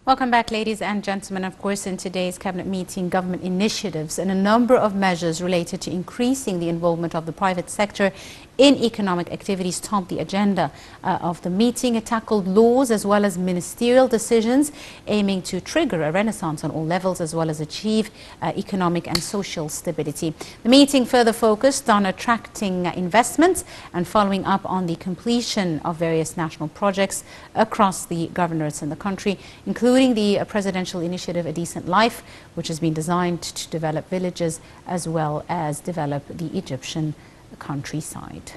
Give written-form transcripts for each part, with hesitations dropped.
Welcome back, ladies and gentlemen. Of course, in today's cabinet meeting, government initiatives and a number of measures related to increasing the involvement of the private sector in economic activities topped the agenda of the meeting. It tackled laws as well as ministerial decisions aiming to trigger a renaissance on all levels as well as achieve economic and social stability. The meeting further focused on attracting investments and following up on the completion of various national projects across the governorates in the country, including the presidential initiative A Decent Life, which has been designed to develop villages as well as develop the Egyptian countryside.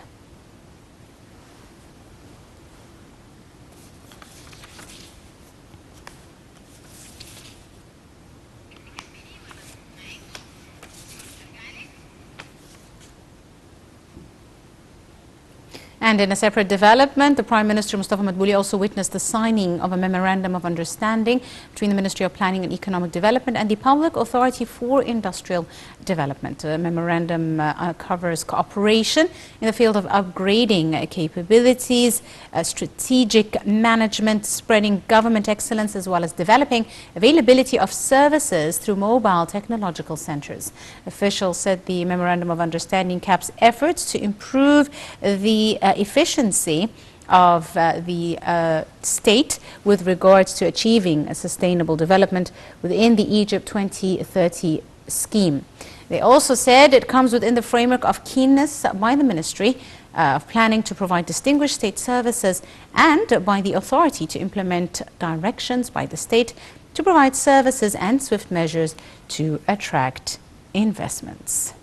And in a separate development, the Prime Minister Mustafa Madbouli also witnessed the signing of a memorandum of understanding between the Ministry of Planning and Economic Development and the Public Authority for Industrial Development. The memorandum covers cooperation in the field of upgrading capabilities, strategic management, spreading government excellence, as well as developing availability of services through mobile technological centers. Officials said the memorandum of understanding caps efforts to improve the efficiency of the state with regards to achieving a sustainable development within the Egypt 2030 scheme. They also said it comes within the framework of keenness by the Ministry of Planning to provide distinguished state services and by the authority to implement directions by the state to provide services and swift measures to attract investments.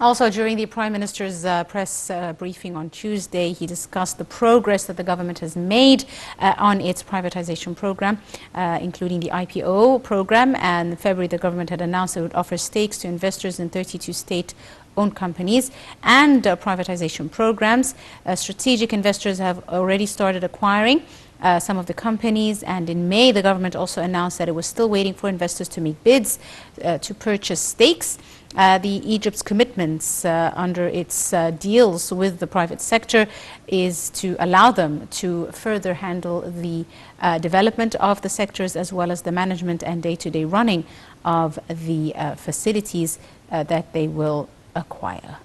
Also, during the Prime Minister's press briefing on Tuesday, he discussed the progress that the government has made on its privatization program, including the IPO program. And in February, the government had announced it would offer stakes to investors in 32 state-owned companies and privatization programs. Strategic investors have already started acquiring some of the companies, and in May the government also announced that it was still waiting for investors to make bids to purchase stakes. Egypt's commitments under its deals with the private sector is to allow them to further handle the development of the sectors as well as the management and day-to-day running of the facilities that they will acquire.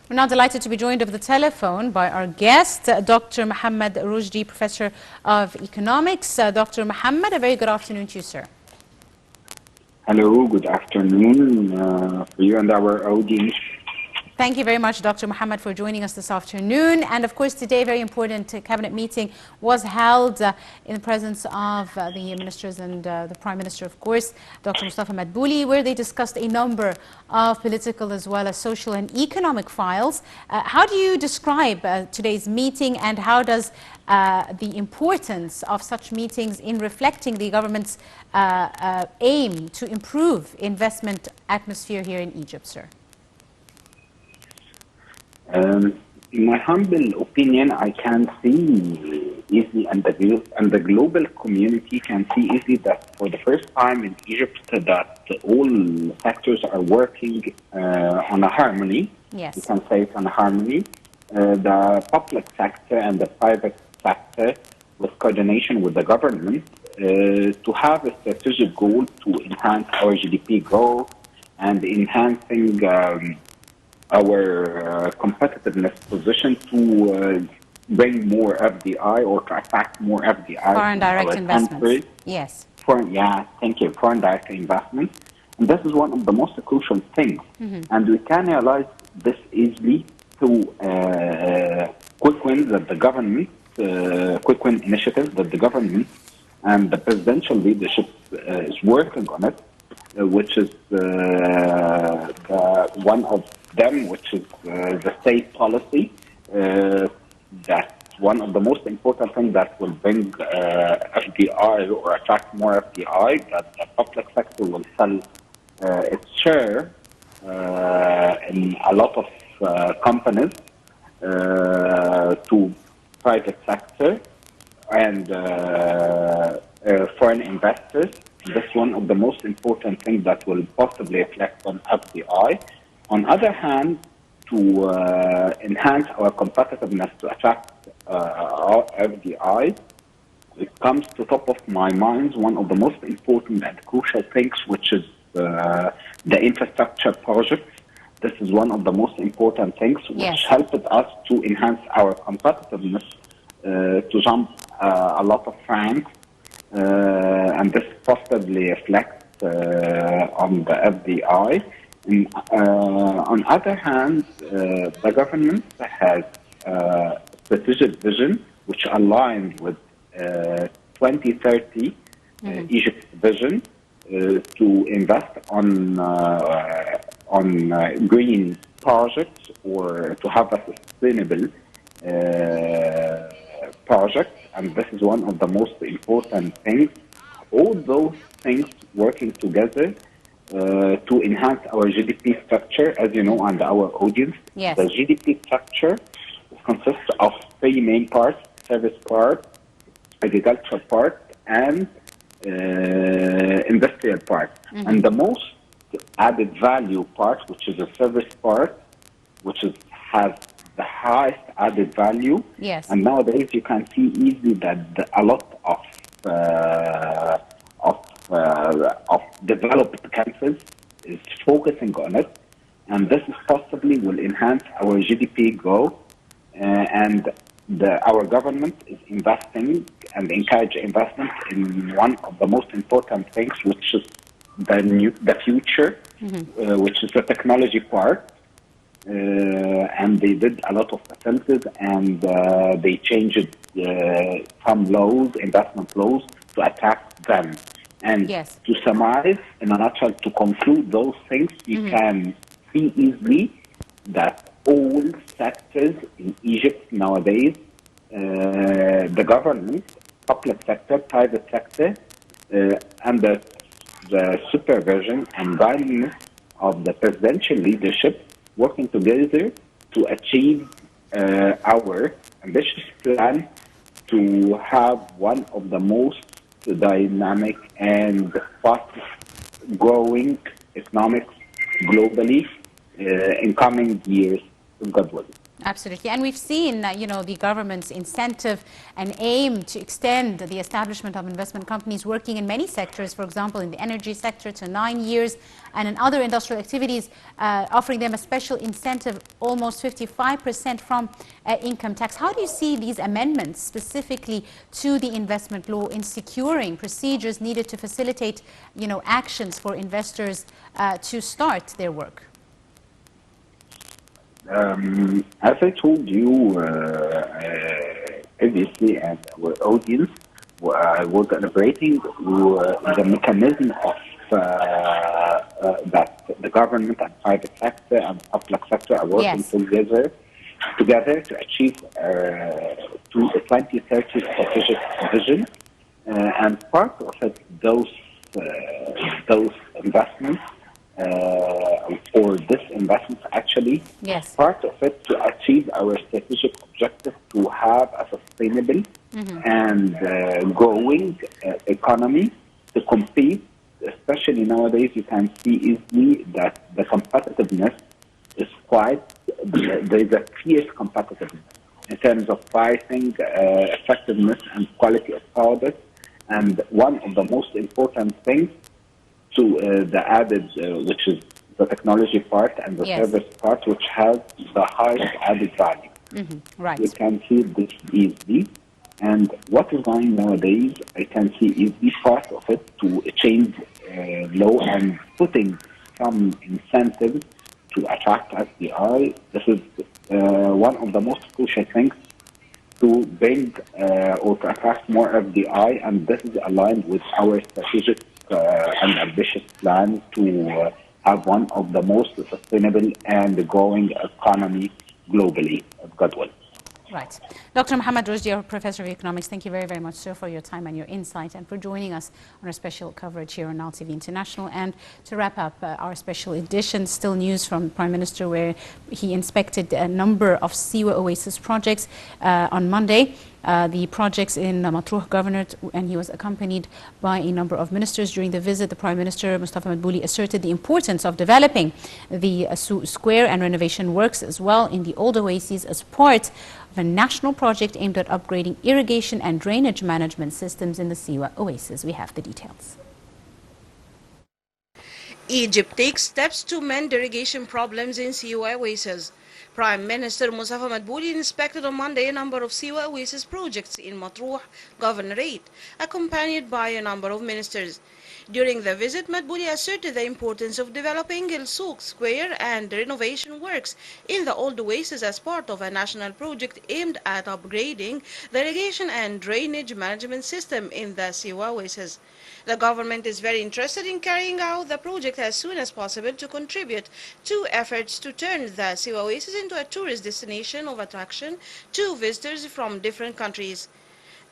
We're now delighted to be joined over the telephone by our guest, Dr. Mohammed Roshdi, Professor of Economics. Dr. Mohammed, a very good afternoon to you, sir. Hello, good afternoon for you and our audience. Thank you very much, Dr. Mohammed, for joining us this afternoon. And of course, today, a very important cabinet meeting was held in the presence of the ministers and the Prime Minister, of course, Dr. Mustafa Madbouli, where they discussed a number of political as well as social and economic files. How do you describe today's meeting, and how does the importance of such meetings in reflecting the government's aim to improve investment atmosphere here in Egypt, sir? In my humble opinion, I can see easily, and the global community can see easily that for the first time in Egypt that all sectors are working on a harmony. Yes. You can say it's on a harmony. The public sector and the private sector, with coordination with the government, to have a strategic goal to enhance our GDP growth and enhancing our competitiveness position to bring more FDI or to attract more FDI. Foreign direct investments. Country. Yes. Thank you. Foreign direct investments. And this is one of the most crucial things. And we can realize this easily through quick wins that the government, quick win initiatives that the government and the presidential leadership is working on it, which is one of them, which is the state policy. That's one of the most important things that will bring FDI or attract more FDI, that the public sector will sell its share in a lot of companies to private sector and foreign investors. That's one of the most important things that will possibly reflect on FDI. On other hand, to enhance our competitiveness to attract our FDI, it comes to top of my mind one of the most important and crucial things, which is the infrastructure projects. This is one of the most important things which helped us to enhance our competitiveness, to jump a lot of ranks, and this possibly reflects on the FDI. On other hand, the government has a strategic vision which aligns with 2030 Egypt's vision to invest on green projects or to have a sustainable project, and this is one of the most important things. All those things working together to enhance our GDP structure, as you know, and our audience. Yes. The GDP structure consists of three main parts: service part, agricultural part, and industrial part. And the most added value part, which is the service part, which has the highest added value. Yes. And nowadays you can see easily that a lot of developed countries is focusing on it, and this is possibly will enhance our GDP growth, and our government is investing and encourage investment in one of the most important things, which is the future, which is the technology part. And they did a lot of facilities, and they changed some laws, investment laws, to attack them. And to summarize, in a nutshell, to conclude those things, you can see easily that all sectors in Egypt nowadays, the government, public sector, private sector, under the supervision and guidance of the presidential leadership, working together to achieve our ambitious plan to have one of the most dynamic and fast-growing economics globally in coming years, God willing. Absolutely. And we've seen, the government's incentive and aim to extend the establishment of investment companies working in many sectors, for example, in the energy sector to 9 years, and in other industrial activities, offering them a special incentive, almost 55% from income tax. How do you see these amendments specifically to the investment law in securing procedures needed to facilitate, actions for investors to start their work? As I told you previously, and our audience, I was elaborating the mechanism of that the government and private sector and public sector are working together to achieve to the 2030 strategic vision, and part of it, those investments. For this investment, actually, part of it to achieve our strategic objective to have a sustainable and growing economy to compete. Especially nowadays, you can see easily that the competitiveness is there is a fierce competitiveness in terms of pricing, effectiveness, and quality of products. And one of the most important things to the added, which is the technology part and the service part, which has the highest added value. Right. You can see this easily. And what is going nowadays, I can see easily part of it to change law and putting some incentives to attract FDI. This is one of the most crucial things to bring or to attract more FDI, and this is aligned with our strategic and ambitious plan to have one of the most sustainable and growing economy globally, if God will. Right. Dr. Mohammed Roshdi, our Professor of Economics, thank you very, very much, sir, for your time and your insight and for joining us on our special coverage here on Nile TV International. And to wrap up our special edition, still news from Prime Minister, where he inspected a number of Siwa Oasis projects on Monday. The projects in Matruh Governorate, and he was accompanied by a number of ministers. During the visit, the Prime Minister, Mustafa Madbouli, asserted the importance of developing the Souk Square and renovation works as well in the old oases as part of a national project aimed at upgrading irrigation and drainage management systems in the Siwa Oasis. We have the details. Egypt takes steps to mend irrigation problems in Siwa Oasis. Prime Minister Mustafa Madbouli inspected on Monday a number of Siwa Oasis projects in Matruh Governorate, accompanied by a number of ministers. During the visit, Madbouli asserted the importance of developing El Souk Square and renovation works in the old oasis as part of a national project aimed at upgrading the irrigation and drainage management system in the Siwa Oasis. The government is very interested in carrying out the project as soon as possible to contribute to efforts to turn the Siwa Oasis into a tourist destination of attraction to visitors from different countries.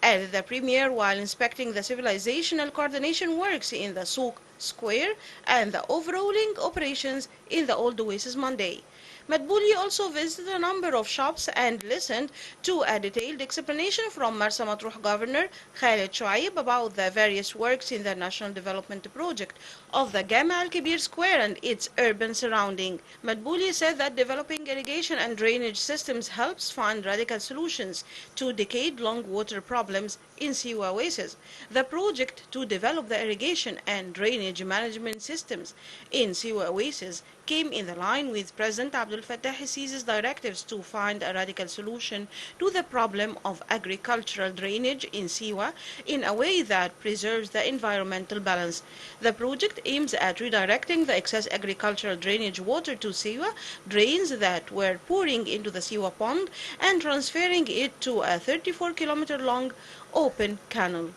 Added the Premier while inspecting the civilizational coordination works in the Souk Square and the overhauling operations in the old oasis Monday. Madbouli also visited a number of shops and listened to a detailed explanation from Marsa Matruh Governor Khaled Shuaib about the various works in the National Development Project of the Gama Al-Kibir Square and its urban surrounding. Madbouli said that developing irrigation and drainage systems helps find radical solutions to decade-long water problems in Siwa Oasis. The project to develop the irrigation and drainage management systems in Siwa Oasis came in the line with President Abdel Fattah el-Sisi's directives to find a radical solution to the problem of agricultural drainage in Siwa in a way that preserves the environmental balance. The project aims at redirecting the excess agricultural drainage water to Siwa drains that were pouring into the Siwa pond and transferring it to a 34-kilometer-long open canal.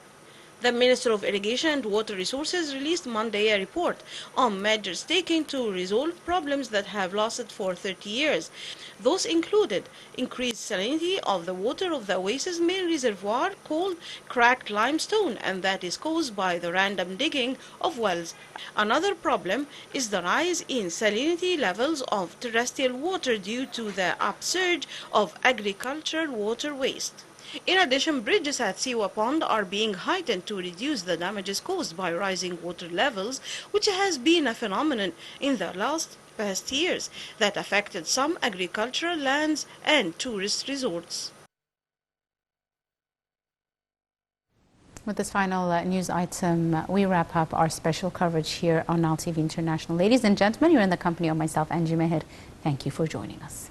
The Minister of Irrigation and Water Resources released Monday a report on measures taken to resolve problems that have lasted for 30 years. Those included increased salinity of the water of the oasis main reservoir called cracked limestone, and that is caused by the random digging of wells. Another problem is the rise in salinity levels of terrestrial water due to the upsurge of agricultural water waste. In addition, bridges at Siwa Pond are being heightened to reduce the damages caused by rising water levels, which has been a phenomenon in the past years that affected some agricultural lands and tourist resorts. With this final news item, we wrap up our special coverage here on Nile TV International. Ladies and gentlemen, you're in the company of myself, Angie Meher. Thank you for joining us.